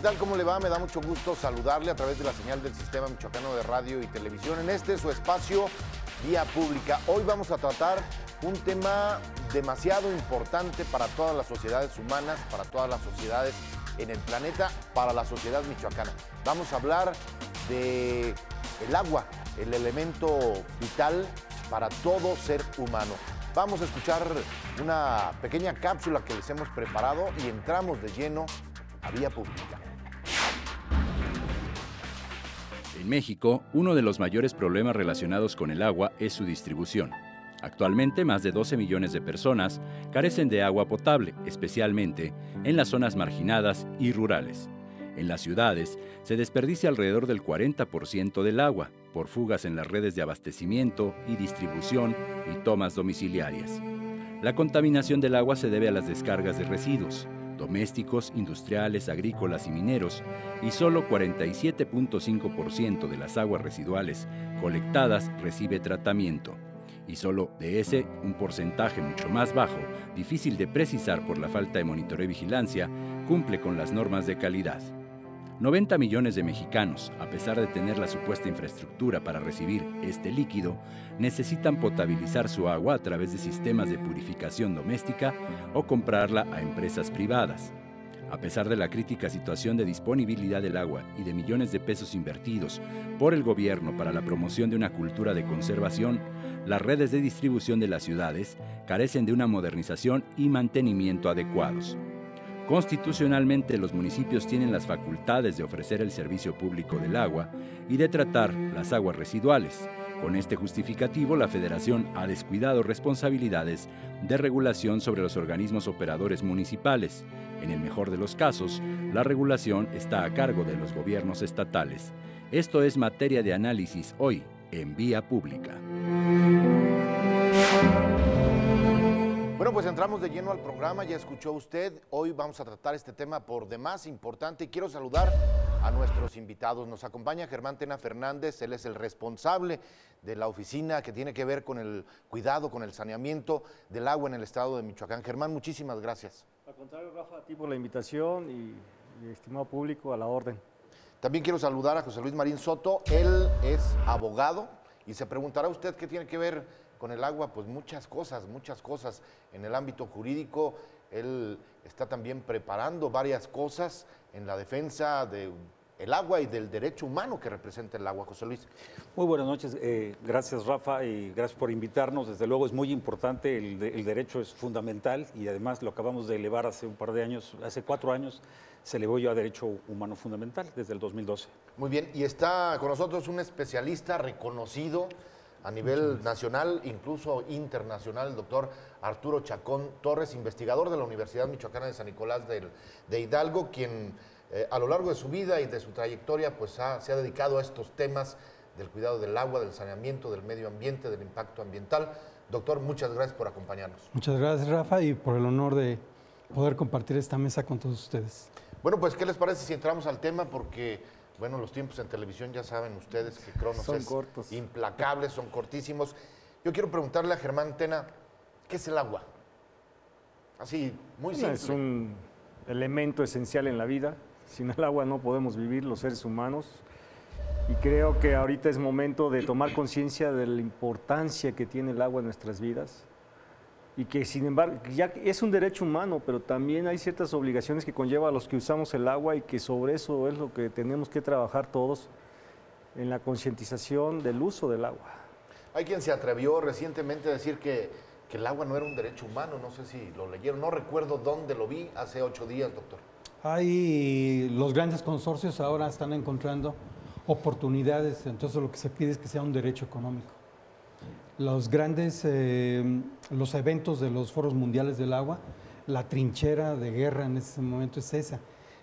tal? ¿Cómo le va? Me da mucho gusto saludarle a través de la señal del Sistema Michoacano de Radio y Televisión en su espacio Vía Pública. Hoy vamos a tratar un tema demasiado importante para todas las sociedades humanas, para todas las sociedades en el planeta, para la sociedad michoacana. Vamos a hablar de el agua, el elemento vital para todo ser humano. Vamos a escuchar una pequeña cápsula que les hemos preparado y entramos de lleno a Vía Pública. En México, uno de los mayores problemas relacionados con el agua es su distribución. Actualmente, más de 12 millones de personas carecen de agua potable, especialmente en las zonas marginadas y rurales. En las ciudades, se desperdicia alrededor del 40% del agua por fugas en las redes de abastecimiento y distribución y tomas domiciliarias. La contaminación del agua se debe a las descargas de residuos domésticos, industriales, agrícolas y mineros, y solo 47.5% de las aguas residuales colectadas recibe tratamiento. Y solo de ese, un porcentaje mucho más bajo, difícil de precisar por la falta de monitoreo y vigilancia, cumple con las normas de calidad. 90 millones de mexicanos, a pesar de tener la supuesta infraestructura para recibir este líquido, necesitan potabilizar su agua a través de sistemas de purificación doméstica o comprarla a empresas privadas. A pesar de la crítica situación de disponibilidad del agua y de millones de pesos invertidos por el gobierno para la promoción de una cultura de conservación, las redes de distribución de las ciudades carecen de una modernización y mantenimiento adecuados. Constitucionalmente, los municipios tienen las facultades de ofrecer el servicio público del agua y de tratar las aguas residuales. Con este justificativo, la Federación ha descuidado responsabilidades de regulación sobre los organismos operadores municipales. En el mejor de los casos, la regulación está a cargo de los gobiernos estatales. Esto es materia de análisis hoy en Vía Pública. Bueno, pues entramos de lleno al programa, ya escuchó usted, hoy vamos a tratar este tema por demás importante y quiero saludar a nuestros invitados. Nos acompaña Germán Tena Fernández, él es el responsable de la oficina que tiene que ver con el cuidado, con el saneamiento del agua en el estado de Michoacán. Germán, muchísimas gracias. Al contrario, Rafa, a ti por la invitación y estimado público, a la orden. También quiero saludar a José Luis Marín Soto, él es abogado y se preguntará usted qué tiene que ver con el agua, pues muchas cosas en el ámbito jurídico. Él está también preparando varias cosas en la defensa del agua y del derecho humano que representa el agua. José Luis. Muy buenas noches, gracias Rafa y gracias por invitarnos. Desde luego es muy importante, el derecho es fundamental y además lo acabamos de elevar hace un par de años, hace 4 años se elevó ya a derecho humano fundamental desde el 2012. Muy bien, y está con nosotros un especialista reconocido a nivel nacional, incluso internacional, el doctor Arturo Chacón Torres, investigador de la Universidad Michoacana de San Nicolás de Hidalgo, quien a lo largo de su vida y de su trayectoria pues se ha dedicado a estos temas del cuidado del agua, del saneamiento, del medio ambiente, del impacto ambiental. Doctor, muchas gracias por acompañarnos. Muchas gracias, Rafa, y por el honor de poder compartir esta mesa con todos ustedes. Bueno, pues, ¿qué les parece si entramos al tema? Porque bueno, los tiempos en televisión ya saben ustedes que Cronos son es cortos, implacables, son cortísimos. Yo quiero preguntarle a Germán Tena, ¿qué es el agua? Así, muy simple. Es un elemento esencial en la vida. Sin el agua no podemos vivir los seres humanos. Y creo que ahorita es momento de tomar conciencia de la importancia que tiene el agua en nuestras vidas. Y que sin embargo, ya es un derecho humano, pero también hay ciertas obligaciones que conlleva a los que usamos el agua y que sobre eso es lo que tenemos que trabajar todos en la concientización del uso del agua. Hay quien se atrevió recientemente a decir que el agua no era un derecho humano, no sé si lo leyeron, no recuerdo dónde lo vi, hace 8 días, doctor. Los grandes consorcios ahora están encontrando oportunidades, entonces lo que se pide es que sea un derecho económico. Los grandes, los eventos de los foros mundiales del agua, la trinchera de guerra en ese momento es esa.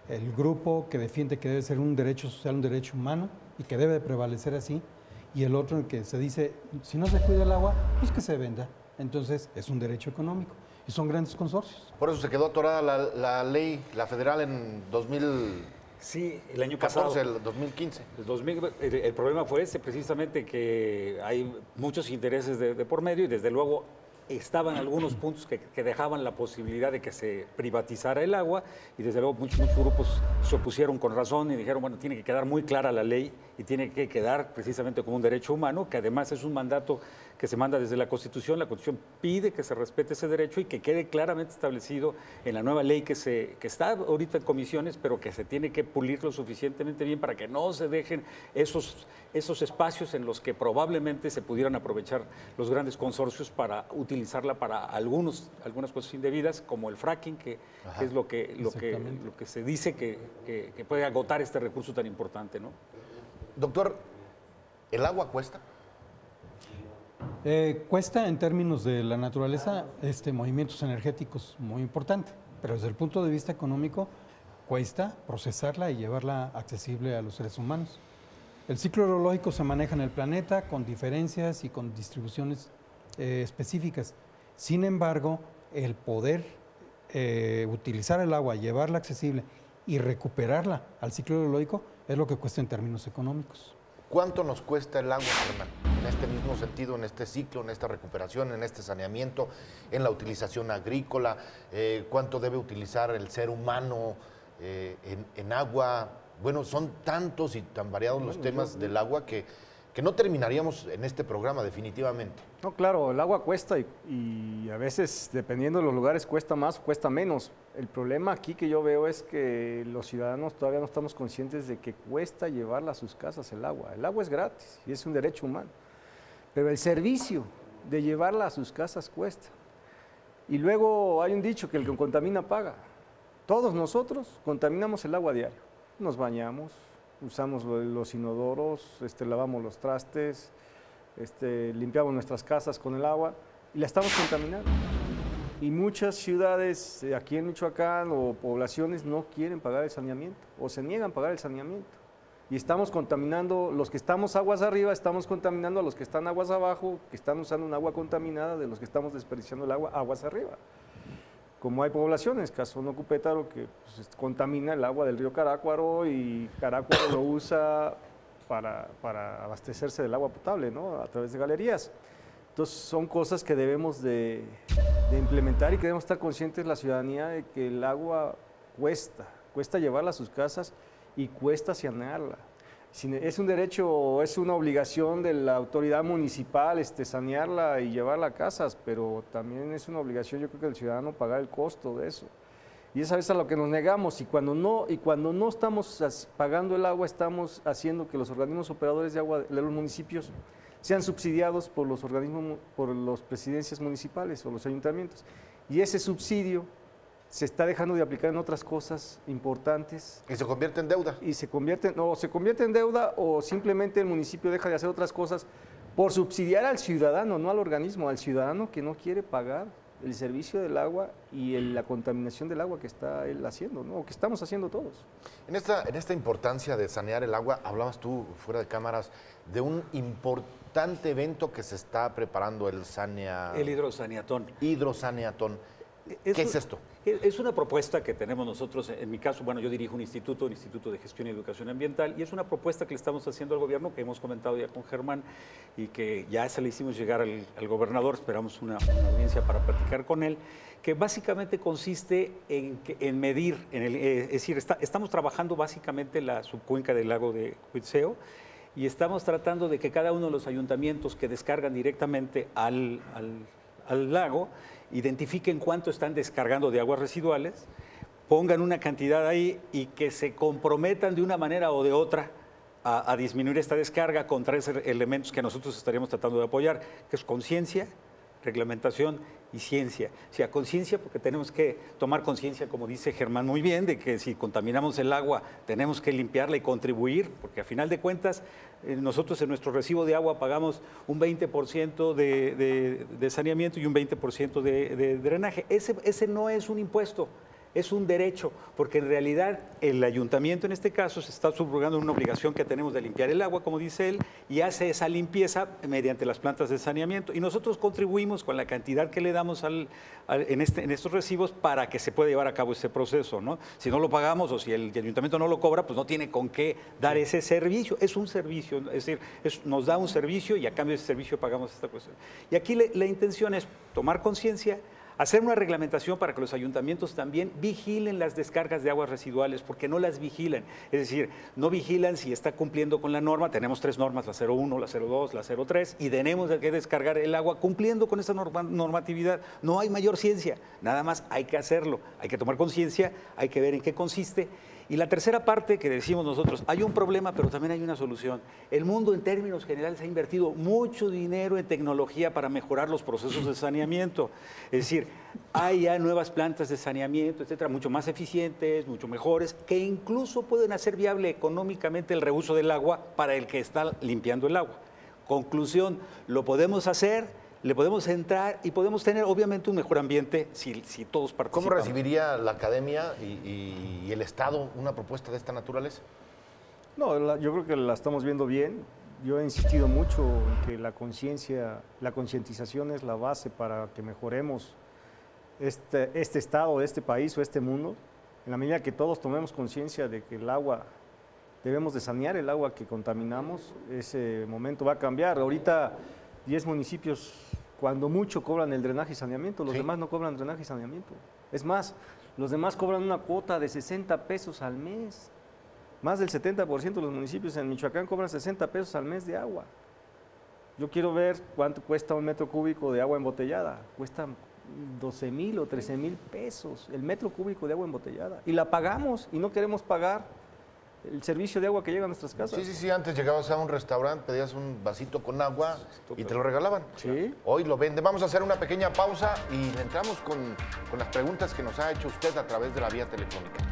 El grupo que defiende que debe ser un derecho social, un derecho humano y que debe de prevalecer así, y el otro en que se dice, si no se cuida el agua, pues que se venda. Entonces es un derecho económico y son grandes consorcios. Por eso se quedó atorada la ley, la federal en 2000. Sí, el año pasado. El 2015. El problema fue ese, precisamente, que hay muchos intereses de por medio y desde luego estaban algunos puntos que dejaban la posibilidad de que se privatizara el agua y desde luego muchos grupos se opusieron con razón y dijeron, bueno, tiene que quedar muy clara la ley y tiene que quedar precisamente como un derecho humano, que además es un mandato que se manda desde la Constitución pide que se respete ese derecho y que quede claramente establecido en la nueva ley que está ahorita en comisiones, pero que se tiene que pulir lo suficientemente bien para que no se dejen esos espacios en los que probablemente se pudieran aprovechar los grandes consorcios para utilizarla para algunas cosas indebidas, como el fracking, que es lo que se dice que puede agotar este recurso tan importante, ¿no? Doctor, ¿el agua cuesta? Cuesta en términos de la naturaleza movimientos energéticos muy importante, pero desde el punto de vista económico cuesta procesarla y llevarla accesible a los seres humanos. El ciclo hidrológico se maneja en el planeta con diferencias y con distribuciones específicas. Sin embargo, el poder utilizar el agua, llevarla accesible y recuperarla al ciclo hidrológico es lo que cuesta en términos económicos. ¿Cuánto nos cuesta el agua, Germán? En este mismo sentido, en este ciclo, en esta recuperación, en este saneamiento, en la utilización agrícola, ¿cuánto debe utilizar el ser humano en agua? Bueno, son tantos y tan variados los temas del agua que no terminaríamos en este programa definitivamente. No, claro, el agua cuesta y a veces, dependiendo de los lugares, cuesta más o cuesta menos. El problema aquí que yo veo es que los ciudadanos todavía no estamos conscientes de que cuesta llevarla a sus casas el agua. El agua es gratis y es un derecho humano, pero el servicio de llevarla a sus casas cuesta. Y luego hay un dicho que el que contamina paga. Todos nosotros contaminamos el agua diario. Nos bañamos, usamos los inodoros, lavamos los trastes, limpiamos nuestras casas con el agua y la estamos contaminando. Y muchas ciudades aquí en Michoacán o poblaciones no quieren pagar el saneamiento o se niegan a pagar el saneamiento. Y estamos contaminando, los que estamos aguas arriba, estamos contaminando a los que están aguas abajo, que están usando un agua contaminada de los que estamos desperdiciando el agua aguas arriba. Como hay poblaciones, caso Nocupétaro, que contamina el agua del río Carácuaro y Carácuaro lo usa para abastecerse del agua potable, ¿no? A través de galerías. Entonces son cosas que debemos de implementar y que debemos estar conscientes la ciudadanía de que el agua cuesta llevarla a sus casas y cuesta sanearla. Es un derecho o es una obligación de la autoridad municipal sanearla y llevarla a casas, pero también es una obligación, yo creo, que del ciudadano pagar el costo de eso. Y es a veces a lo que nos negamos, y cuando no estamos pagando el agua, estamos haciendo que los organismos operadores de agua de los municipios sean subsidiados por los organismos, por las presidencias municipales o los ayuntamientos. Y ese subsidio se está dejando de aplicar en otras cosas importantes. ¿Y se convierte en deuda? Y se convierte en deuda, o simplemente el municipio deja de hacer otras cosas por subsidiar al ciudadano, no al organismo, al ciudadano que no quiere pagar el servicio del agua y la contaminación del agua que está él haciendo, ¿no? O que estamos haciendo todos. En esta importancia de sanear el agua, hablabas tú fuera de cámaras de un importante evento que se está preparando, el hidrosaneatón. Hidrosaneatón. ¿Qué es esto? Es una propuesta que tenemos nosotros, en mi caso, bueno, yo dirijo un instituto de Gestión y Educación Ambiental, y es una propuesta que le estamos haciendo al gobierno, que hemos comentado ya con Germán, y que ya se le hicimos llegar al gobernador, esperamos una audiencia para platicar con él, que básicamente consiste en medir, es decir, estamos trabajando básicamente la subcuenca del lago de Cuitzeo, y estamos tratando de que cada uno de los ayuntamientos que descargan directamente al lago identifiquen cuánto están descargando de aguas residuales, pongan una cantidad ahí y que se comprometan de una manera o de otra a disminuir esta descarga con 3 elementos que nosotros estaríamos tratando de apoyar, que es conciencia, reglamentación y ciencia. O sea, conciencia porque tenemos que tomar conciencia, como dice Germán muy bien, de que si contaminamos el agua tenemos que limpiarla y contribuir, porque a final de cuentas nosotros en nuestro recibo de agua pagamos un 20% de saneamiento y un 20% de drenaje. Ese no es un impuesto. es un derecho, porque en realidad el ayuntamiento en este caso se está subrogando una obligación que tenemos de limpiar el agua, como dice él, y hace esa limpieza mediante las plantas de saneamiento. Y nosotros contribuimos con la cantidad que le damos en estos recibos para que se pueda llevar a cabo ese proceso, ¿no? Si no lo pagamos o si el ayuntamiento no lo cobra, pues no tiene con qué dar ese servicio. Es un servicio, es decir, nos da un servicio y a cambio de ese servicio pagamos esta cuestión. Y aquí la intención es tomar conciencia, hacer una reglamentación para que los ayuntamientos también vigilen las descargas de aguas residuales, porque no las vigilan. Es decir, no vigilan si está cumpliendo con la norma. Tenemos 3 normas, la 01, la 02, la 03, y tenemos que descargar el agua cumpliendo con esa normatividad. No hay mayor ciencia, nada más hay que hacerlo. Hay que tomar conciencia, hay que ver en qué consiste. Y la tercera parte que decimos nosotros, hay un problema, pero también hay una solución. El mundo en términos generales ha invertido mucho dinero en tecnología para mejorar los procesos de saneamiento. Es decir, hay ya nuevas plantas de saneamiento, etcétera, mucho más eficientes, mucho mejores, que incluso pueden hacer viable económicamente el reuso del agua para el que está limpiando el agua. Conclusión, lo podemos hacer, le podemos entrar y podemos tener obviamente un mejor ambiente si todos participamos. ¿Cómo recibiría la academia y el Estado una propuesta de esta naturaleza? No, yo creo que la estamos viendo bien. Yo he insistido mucho en que la conciencia, la concientización es la base para que mejoremos este estado, este país o este mundo. En la medida que todos tomemos conciencia de que el agua, debemos de sanear el agua que contaminamos, ese momento va a cambiar. Ahorita 10 municipios, cuando mucho, cobran el drenaje y saneamiento, los demás no cobran drenaje y saneamiento. Es más, los demás cobran una cuota de 60 pesos al mes. Más del 70% de los municipios en Michoacán cobran 60 pesos al mes de agua. Yo quiero ver cuánto cuesta un metro cúbico de agua embotellada. Cuesta 12,000 o 13,000 pesos el metro cúbico de agua embotellada. Y la pagamos y no queremos pagar el servicio de agua que llega a nuestras casas. Sí, antes llegabas a un restaurante, pedías un vasito con agua y te lo regalaban. Sí. Hoy lo venden. Vamos a hacer una pequeña pausa y entramos con las preguntas que nos ha hecho usted a través de la vía telefónica.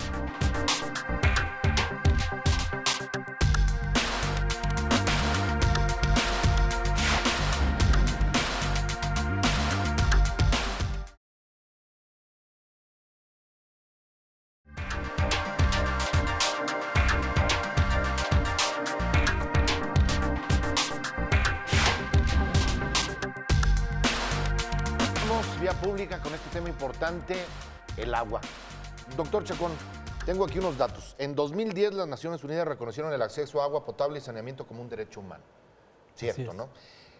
Vía pública con este tema importante, el agua. Doctor Chacón, tengo aquí unos datos. En 2010 las Naciones Unidas reconocieron el acceso a agua potable y saneamiento como un derecho humano. Cierto, ¿no?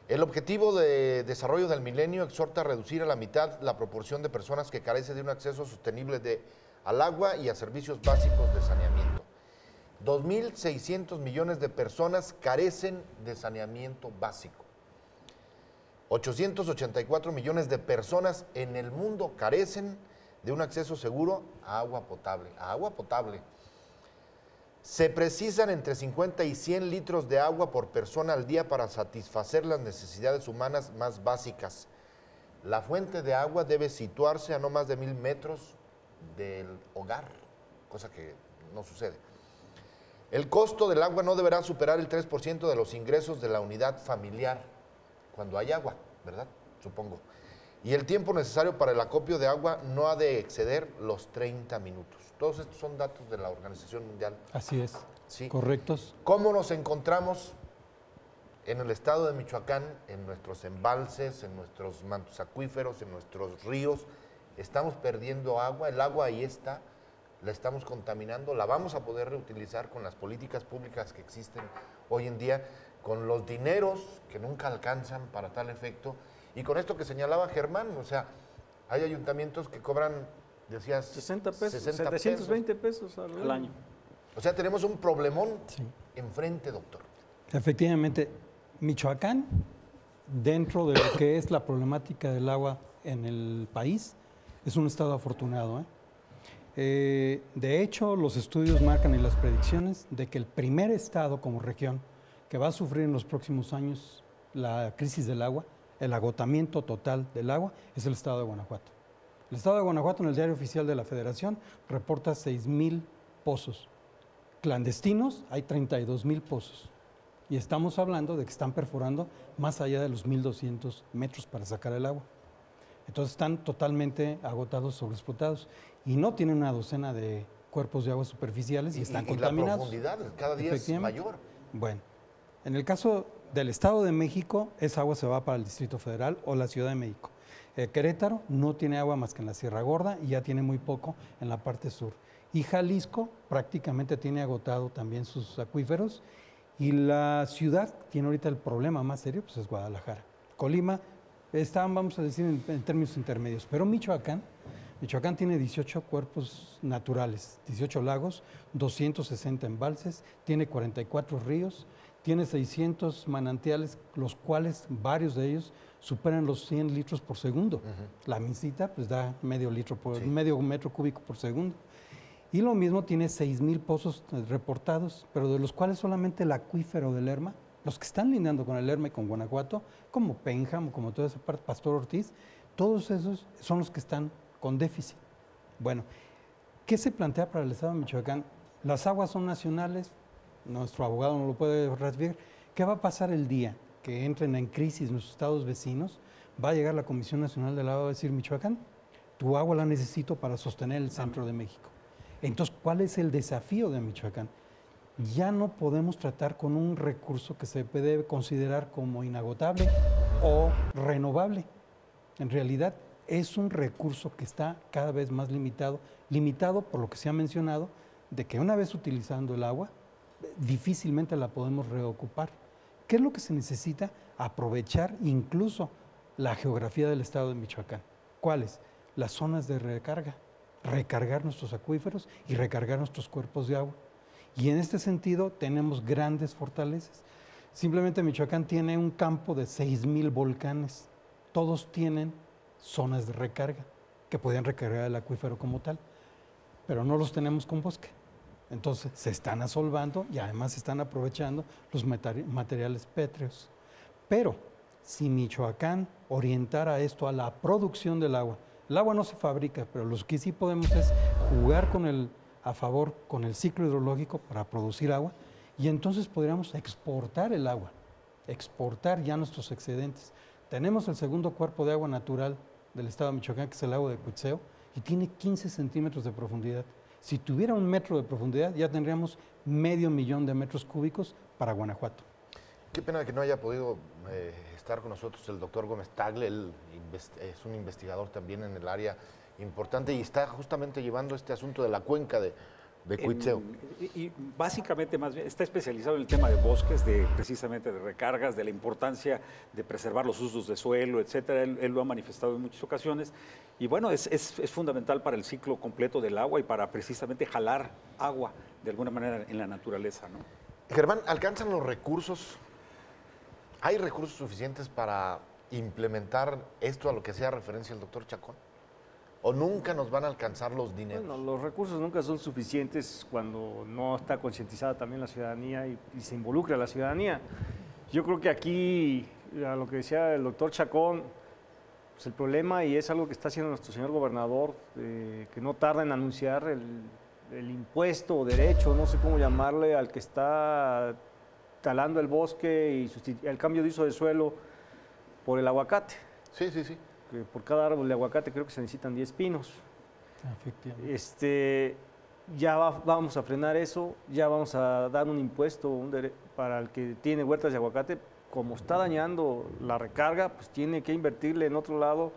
El objetivo de desarrollo del milenio exhorta a reducir a la mitad la proporción de personas que carecen de un acceso sostenible al agua y a servicios básicos de saneamiento. 2.600 millones de personas carecen de saneamiento básico. 884 millones de personas en el mundo carecen de un acceso seguro a agua potable. Se precisan entre 50 y 100 litros de agua por persona al día para satisfacer las necesidades humanas más básicas. La fuente de agua debe situarse a no más de 1,000 metros del hogar, cosa que no sucede. El costo del agua no deberá superar el 3% de los ingresos de la unidad familiar cuando hay agua, ¿verdad? Supongo. Y el tiempo necesario para el acopio de agua no ha de exceder los 30 minutos. Todos estos son datos de la Organización Mundial. Así es. Sí. Correctos. ¿Cómo nos encontramos en el estado de Michoacán, en nuestros embalses, en nuestros mantos acuíferos, en nuestros ríos? Estamos perdiendo agua, el agua ahí está, la estamos contaminando, la vamos a poder reutilizar con las políticas públicas que existen hoy en día, con los dineros que nunca alcanzan para tal efecto, y con esto que señalaba Germán, o sea, hay ayuntamientos que cobran, decías, 60 pesos, 60 720 pesos al año. O sea, tenemos un problemón enfrente, doctor. Efectivamente, Michoacán, dentro de lo que es la problemática del agua en el país, es un estado afortunado, De hecho, los estudios marcan y las predicciones de que el primer estado como región que va a sufrir en los próximos años la crisis del agua, el agotamiento total del agua, es el estado de Guanajuato. El estado de Guanajuato, en el diario oficial de la Federación, reporta 6,000 pozos. Clandestinos, hay 32,000 pozos. Y estamos hablando de que están perforando más allá de los 1,200 metros para sacar el agua. Entonces están totalmente agotados, sobreexplotados y no tienen una docena de cuerpos de agua superficiales y están contaminados. Y la profundidad cada día es mayor. Bueno, en el caso del Estado de México, esa agua se va para el Distrito Federal o la Ciudad de México. Querétaro no tiene agua más que en la Sierra Gorda y ya tiene muy poco en la parte sur. Y Jalisco prácticamente tiene agotado también sus acuíferos. Y la ciudad tiene ahorita el problema más serio, pues es Guadalajara. Colima está, vamos a decir, en términos intermedios. Pero Michoacán tiene 18 cuerpos naturales, 18 lagos, 260 embalses, tiene 44 ríos, tiene 600 manantiales, los cuales varios de ellos superan los 100 litros por segundo. La misita pues da medio metro cúbico por segundo. Y lo mismo tiene 6,000 pozos reportados, pero de los cuales solamente el acuífero del Lerma, los que están lindando con el Lerma y con Guanajuato, como Pénjamo, como toda esa parte, Pastor Ortiz, todos esos son los que están con déficit. Bueno, ¿qué se plantea para el Estado de Michoacán? Las aguas son nacionales, nuestro abogado no lo puede ratificar. ¿Qué va a pasar el día que entren en crisis nuestros estados vecinos? Va a llegar la Comisión Nacional del Agua y va a decir, Michoacán, tu agua la necesito para sostener el centro de México. Entonces, ¿cuál es el desafío de Michoacán? Ya no podemos tratar con un recurso que se debe considerar como inagotable o renovable. En realidad, es un recurso que está cada vez más limitado por lo que se ha mencionado, de que una vez utilizando el agua, difícilmente la podemos reocupar. ¿Qué es lo que se necesita? Aprovechar incluso la geografía del estado de Michoacán. ¿Cuáles? Las zonas de recarga. Recargar nuestros acuíferos y recargar nuestros cuerpos de agua. Y en este sentido tenemos grandes fortalezas. Simplemente Michoacán tiene un campo de 6,000 volcanes. Todos tienen zonas de recarga que podían recargar el acuífero como tal, pero no los tenemos con bosque. Entonces se están asolvando y además se están aprovechando los materiales pétreos. Pero si Michoacán orientara esto a la producción del agua, el agua no se fabrica, pero lo que sí podemos es jugar a favor con el ciclo hidrológico para producir agua y entonces podríamos exportar el agua, exportar ya nuestros excedentes. Tenemos el segundo cuerpo de agua natural del estado de Michoacán, que es el lago de Cuitzeo, y tiene 15 centímetros de profundidad. Si tuviera 1 metro de profundidad, ya tendríamos 500,000 de metros cúbicos para Guanajuato. Qué pena que no haya podido estar con nosotros el doctor Gómez Tagle. Él es un investigador también en el área importante y está justamente llevando este asunto de la cuenca de Cuitzeo. Y básicamente más bien está especializado en el tema de bosques, precisamente de recargas, de la importancia de preservar los usos de suelo, etcétera. Él lo ha manifestado en muchas ocasiones. Y bueno, es fundamental para el ciclo completo del agua y para precisamente jalar agua de alguna manera en la naturaleza, ¿no? Germán, ¿alcanzan los recursos? ¿Hay recursos suficientes para implementar esto a lo que hacía referencia el doctor Chacón? ¿O nunca nos van a alcanzar los dineros? Bueno, los recursos nunca son suficientes cuando no está concientizada también la ciudadanía y se involucra a la ciudadanía. Yo creo que aquí, a lo que decía el doctor Chacón, pues el problema, y es algo que está haciendo nuestro señor gobernador, que no tarda en anunciar el impuesto o derecho, no sé cómo llamarle, al que está talando el bosque y el cambio de uso de suelo por el aguacate. Sí, sí, sí. Que por cada árbol de aguacate creo que se necesitan 10 pinos. Efectivamente. Vamos a frenar eso, ya vamos a dar un impuesto para el que tiene huertas de aguacate. Como está dañando la recarga, pues tiene que invertirle en otro lado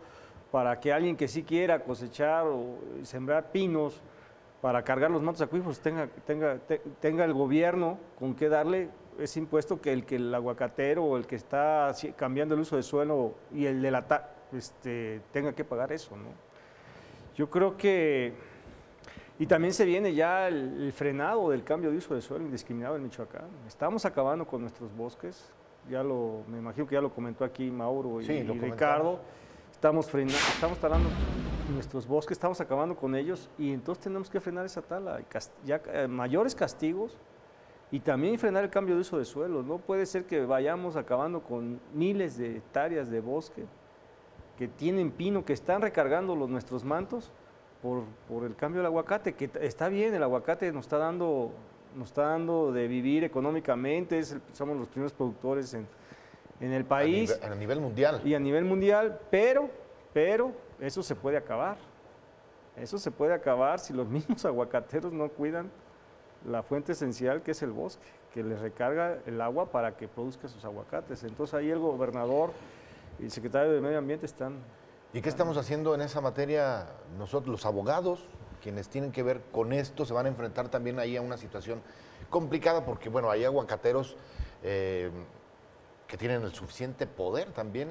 para que alguien que sí quiera cosechar o sembrar pinos para cargar los mantos acuíferos tenga el gobierno con qué darle ese impuesto que el aguacatero o el que está cambiando el uso de suelo y el de la tenga que pagar eso, ¿no? Yo creo que, y también se viene ya el frenado del cambio de uso de suelo indiscriminado en Michoacán. Estamos acabando con nuestros bosques, me imagino que ya lo comentó aquí Mauro y Ricardo. Estamos talando nuestros bosques, estamos acabando con ellos y entonces tenemos que frenar esa tala, mayores castigos y también frenar el cambio de uso de suelo. No puede ser que vayamos acabando con miles de hectáreas de bosque que tienen pino, que están recargando nuestros mantos por el cambio del aguacate, que está bien, el aguacate nos está dando de vivir económicamente, somos los primeros productores en el país. A nivel mundial. Y a nivel mundial, pero pero eso se puede acabar. Eso se puede acabar si los mismos aguacateros no cuidan la fuente esencial que es el bosque, que les recarga el agua para que produzca sus aguacates. Entonces ahí el gobernador y el secretario de Medio Ambiente están... ¿Y qué estamos haciendo en esa materia nosotros, los abogados, quienes tienen que ver con esto? Se van a enfrentar también ahí a una situación complicada porque, bueno, hay aguacateros que tienen el suficiente poder también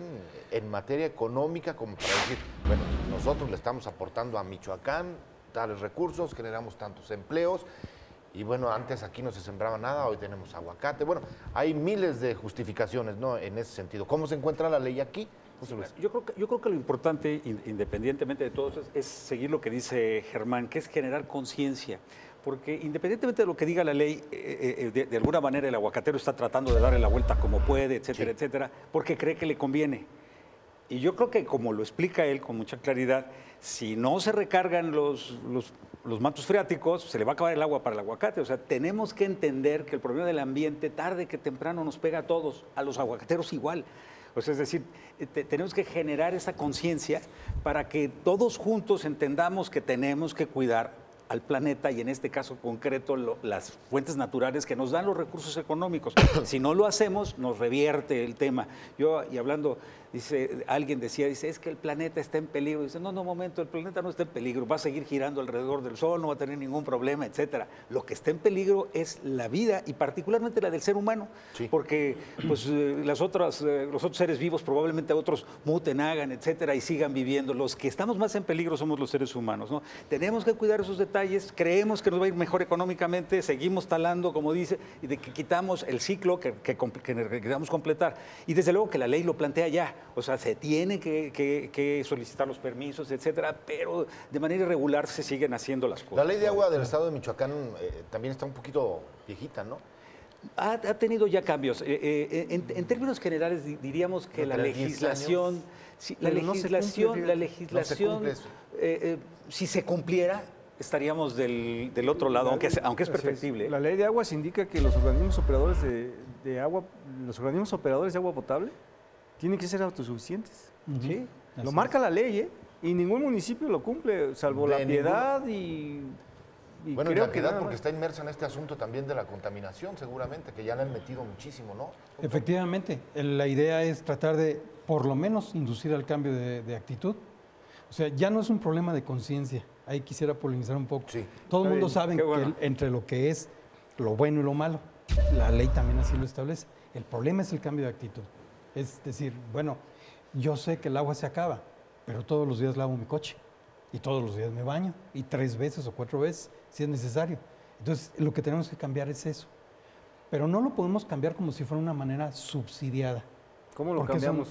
en materia económica como para decir, bueno, nosotros le estamos aportando a Michoacán tales recursos, generamos tantos empleos y bueno, antes aquí no se sembraba nada, hoy tenemos aguacate. Bueno, hay miles de justificaciones, ¿no?, en ese sentido. ¿Cómo se encuentra la ley aquí, José Luis? Yo creo que lo importante, independientemente de todo eso, es seguir lo que dice Germán, que es generar conciencia. Porque independientemente de lo que diga la ley, de alguna manera el aguacatero está tratando de darle la vuelta como puede, etcétera, etcétera, porque cree que le conviene. Y yo creo que, como lo explica él con mucha claridad, si no se recargan los mantos freáticos, se le va a acabar el agua para el aguacate. O sea, tenemos que entender que el problema del ambiente, tarde que temprano, nos pega a todos, a los aguacateros igual. O sea, es decir, tenemos que generar esa conciencia para que todos juntos entendamos que tenemos que cuidar al planeta y en este caso concreto las fuentes naturales que nos dan los recursos económicos. Si no lo hacemos, nos revierte el tema. Yo, y hablando, alguien decía, es que el planeta está en peligro. Dice, no, momento, el planeta no está en peligro, va a seguir girando alrededor del Sol, no va a tener ningún problema, etcétera. Lo que está en peligro es la vida y particularmente la del ser humano, porque pues, los otros seres vivos probablemente otros muten, hagan, etcétera, y sigan viviendo. Los que estamos más en peligro somos los seres humanos, ¿no? Tenemos que cuidar esos detalles. Creemos que nos va a ir mejor económicamente, seguimos talando, como dice, y de que quitamos el ciclo que queramos completar. Y desde luego que la ley lo plantea ya, o sea, se tiene que solicitar los permisos, etcétera, pero de manera irregular se siguen haciendo las cosas. La ley de agua del estado de Michoacán también está un poquito viejita, ¿no? Ha tenido ya cambios. En términos generales diríamos que la legislación, si se cumpliera, estaríamos del otro lado, aunque es perfectible. La ley de aguas indica que los organismos operadores de agua, potable, tienen que ser autosuficientes. Sí. Lo marca la ley, y ningún municipio lo cumple, salvo La Piedad y bueno, y La Piedad porque está inmersa en este asunto también de la contaminación, seguramente, que ya le han metido muchísimo, ¿no? Efectivamente, la idea es tratar de, por lo menos, inducir al cambio de actitud. O sea, ya no es un problema de conciencia. Ahí quisiera polemizar un poco. Sí. Todo el mundo sabe que entre lo que es lo bueno y lo malo, la ley también así lo establece. El problema es el cambio de actitud. Es decir, bueno, yo sé que el agua se acaba, pero todos los días lavo mi coche y todos los días me baño y 3 veces o 4 veces si es necesario. Entonces, lo que tenemos que cambiar es eso. Pero no lo podemos cambiar como si fuera una manera subsidiada. ¿Cómo lo cambiamos?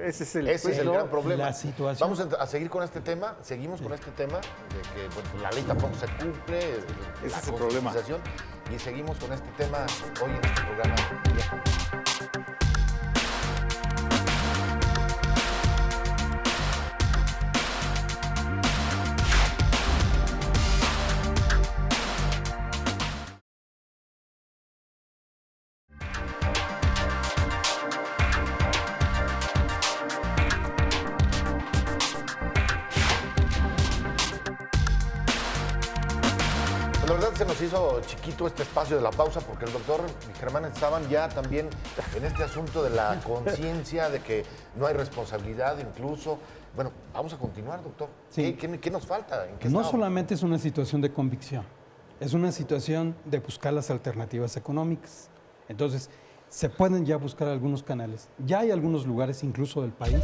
Ese es el gran problema. La situación. Vamos a seguir con este tema, seguimos con este tema de que bueno, la ley tampoco se cumple, ese es el problema. Y seguimos con este tema hoy en este programa. La verdad se nos hizo chiquito este espacio de la pausa porque el doctor y Germán estaban ya también en este asunto de la conciencia, de que no hay responsabilidad incluso. Bueno, vamos a continuar, doctor. Sí. ¿Qué nos falta? No solamente es una situación de convicción, es una situación de buscar las alternativas económicas. Entonces, se pueden ya buscar algunos canales. Ya hay algunos lugares, incluso del país,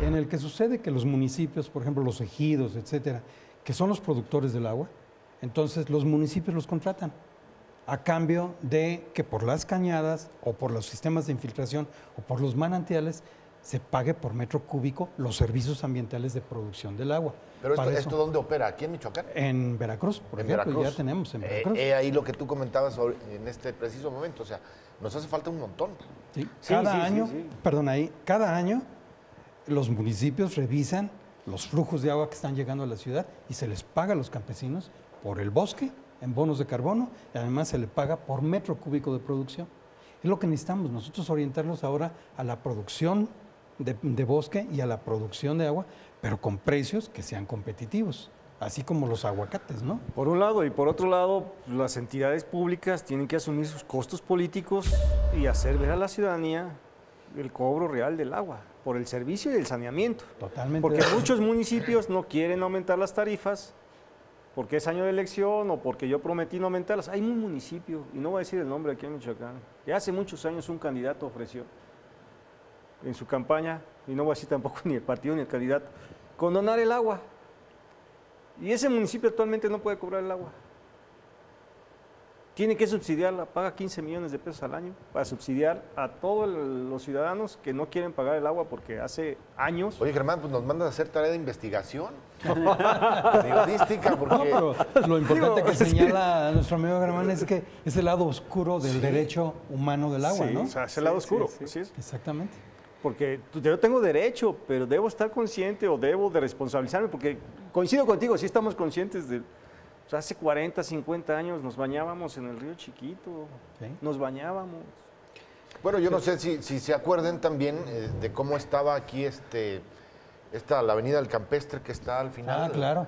en el que sucede que los municipios, por ejemplo, los ejidos, etcétera, que son los productores del agua, entonces los municipios los contratan a cambio de que por las cañadas o por los sistemas de infiltración o por los manantiales se pague por metro cúbico los servicios ambientales de producción del agua. ¿Pero esto dónde opera? ¿Aquí en Michoacán? En Veracruz, por ejemplo, Veracruz. ya tenemos en Veracruz. Ahí lo que tú comentabas en este preciso momento, o sea, nos hace falta un montón. Sí. Cada año los municipios revisan los flujos de agua que están llegando a la ciudad y se les paga a los campesinos por el bosque, en bonos de carbono, y además se le paga por metro cúbico de producción. Es lo que necesitamos, nosotros orientarlos ahora a la producción de bosque y a la producción de agua, pero con precios que sean competitivos, así como los aguacates, ¿no? Por un lado, y por otro lado, las entidades públicas tienen que asumir sus costos políticos y hacer ver a la ciudadanía el cobro real del agua por el servicio y el saneamiento. Totalmente. Porque muchos municipios no quieren aumentar las tarifas porque es año de elección o porque yo prometí no aumentarlas. Hay un municipio, y no voy a decir el nombre aquí en Michoacán, que hace muchos años un candidato ofreció en su campaña, y no voy a decir tampoco ni el partido ni el candidato, condonar el agua. Y ese municipio actualmente no puede cobrar el agua. Tiene que subsidiarla, paga 15 millones de pesos al año para subsidiar a todos los ciudadanos que no quieren pagar el agua porque hace años... Oye, Germán, pues nos mandas a hacer tarea de investigación periodística, porque... No, pero lo importante que señala nuestro amigo Germán es que es el lado oscuro del derecho humano del agua, sí, ¿no? o sea, es el lado oscuro. Así es. Exactamente. Porque yo tengo derecho, pero debo estar consciente o debo de responsabilizarme, porque coincido contigo, sí estamos conscientes de... O sea, hace 40, 50 años nos bañábamos en el río Chiquito, Sí. nos bañábamos. Bueno, yo no sé si se acuerden también de cómo estaba aquí la avenida del Campestre que está al final. Ah, claro.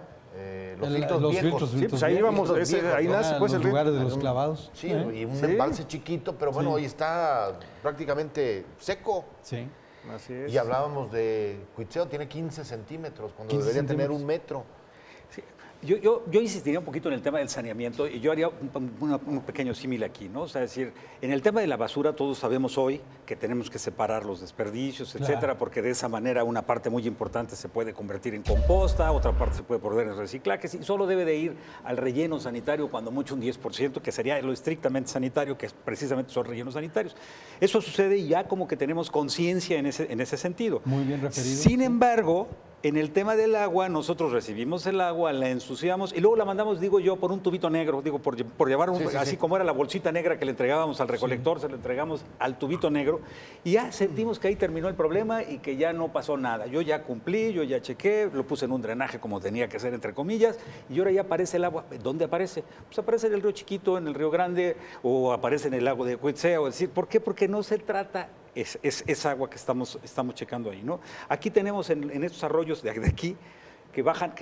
Los filtros viejos. Sí, pues ahí íbamos, ahí nace pues el los río. lugares de los clavados. Sí, y un embalse chiquito, pero bueno, hoy está prácticamente seco. Sí. Así es. Y hablábamos de Cuitzeo, tiene 15 centímetros, cuando 15 debería tener centímetros. 1 metro. Sí. Yo insistiría un poquito en el tema del saneamiento y yo haría un pequeño símil aquí, ¿no? O sea, es decir, en el tema de la basura todos sabemos hoy que tenemos que separar los desperdicios, Claro. etcétera, porque de esa manera una parte muy importante se puede convertir en composta, otra parte se puede poner en reciclaje y solo debe de ir al relleno sanitario, cuando mucho un 10%, que sería lo estrictamente sanitario, que precisamente son rellenos sanitarios. Eso sucede y ya como que tenemos conciencia en ese sentido. Muy bien referido. Sin embargo, en el tema del agua, nosotros recibimos el agua, la ensuciamos y luego la mandamos, digo yo, por un tubito negro, digo, por llevar así como era la bolsita negra que le entregábamos al recolector, se le entregamos al tubito negro y ya sentimos que ahí terminó el problema y que ya no pasó nada. Yo ya cumplí, yo ya chequé, lo puse en un drenaje como tenía que ser, entre comillas, y ahora ya aparece el agua. ¿Dónde aparece? Pues aparece en el río Chiquito, en el río Grande o aparece en el lago de Cuitzeo. Es decir, ¿por qué? Porque no se trata... Es agua que estamos checando ahí, ¿no? Aquí tenemos en estos arroyos de aquí que bajan,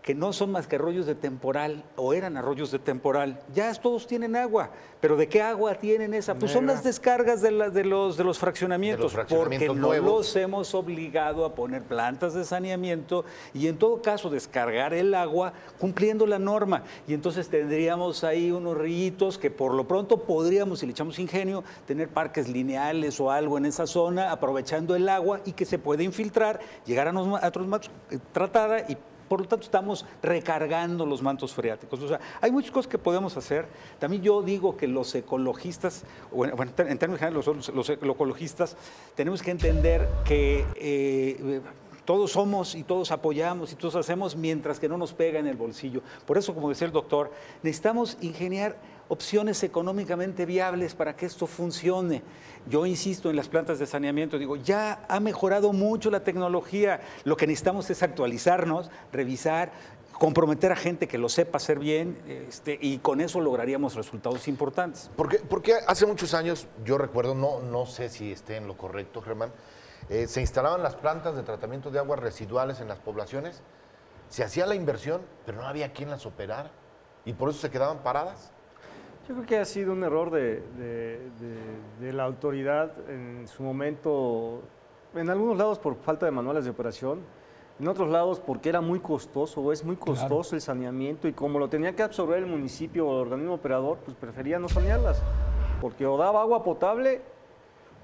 que no son más que arroyos de temporal, o eran arroyos de temporal. Ya todos tienen agua, pero ¿de qué agua tienen esa? Pues son las descargas de los fraccionamientos, porque no nuevos. los hemos obligado a poner plantas de saneamiento y en todo caso descargar el agua cumpliendo la norma. Y entonces tendríamos ahí unos ríos que por lo pronto podríamos, si le echamos ingenio, tener parques lineales o algo en esa zona, aprovechando el agua y que se puede infiltrar, llegar a otros mantos, tratada y por lo tanto, estamos recargando los mantos freáticos. O sea, hay muchas cosas que podemos hacer. También yo digo que los ecologistas, bueno, en términos generales, los ecologistas, tenemos que entender que todos somos y todos apoyamos y todos hacemos mientras que no nos pega en el bolsillo. Por eso, como decía el doctor, necesitamos ingeniar opciones económicamente viables para que esto funcione. Yo insisto en las plantas de saneamiento, digo, ya ha mejorado mucho la tecnología, lo que necesitamos es actualizarnos, revisar, comprometer a gente que lo sepa hacer bien y con eso lograríamos resultados importantes. Porque hace muchos años, yo recuerdo, no sé si esté en lo correcto, Germán, se instalaban las plantas de tratamiento de aguas residuales en las poblaciones, se hacía la inversión, pero no había quien las operara y por eso se quedaban paradas. Yo creo que ha sido un error de la autoridad en su momento, en algunos lados por falta de manuales de operación, en otros lados porque era muy costoso o es muy costoso el saneamiento y como lo tenía que absorber el municipio o el organismo operador, pues prefería no sanearlas, porque o daba agua potable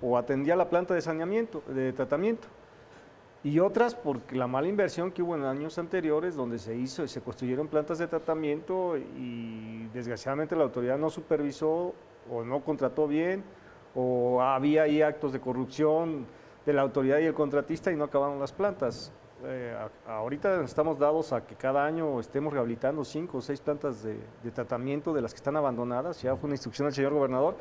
o atendía la planta de saneamiento, de tratamiento. Y otras porque la mala inversión que hubo en años anteriores donde se construyeron plantas de tratamiento y desgraciadamente la autoridad no supervisó o no contrató bien o había ahí actos de corrupción de la autoridad y el contratista y no acabaron las plantas. Ahorita estamos dados a que cada año estemos rehabilitando 5 o 6 plantas de tratamiento de las que están abandonadas, ya fue una instrucción del señor gobernador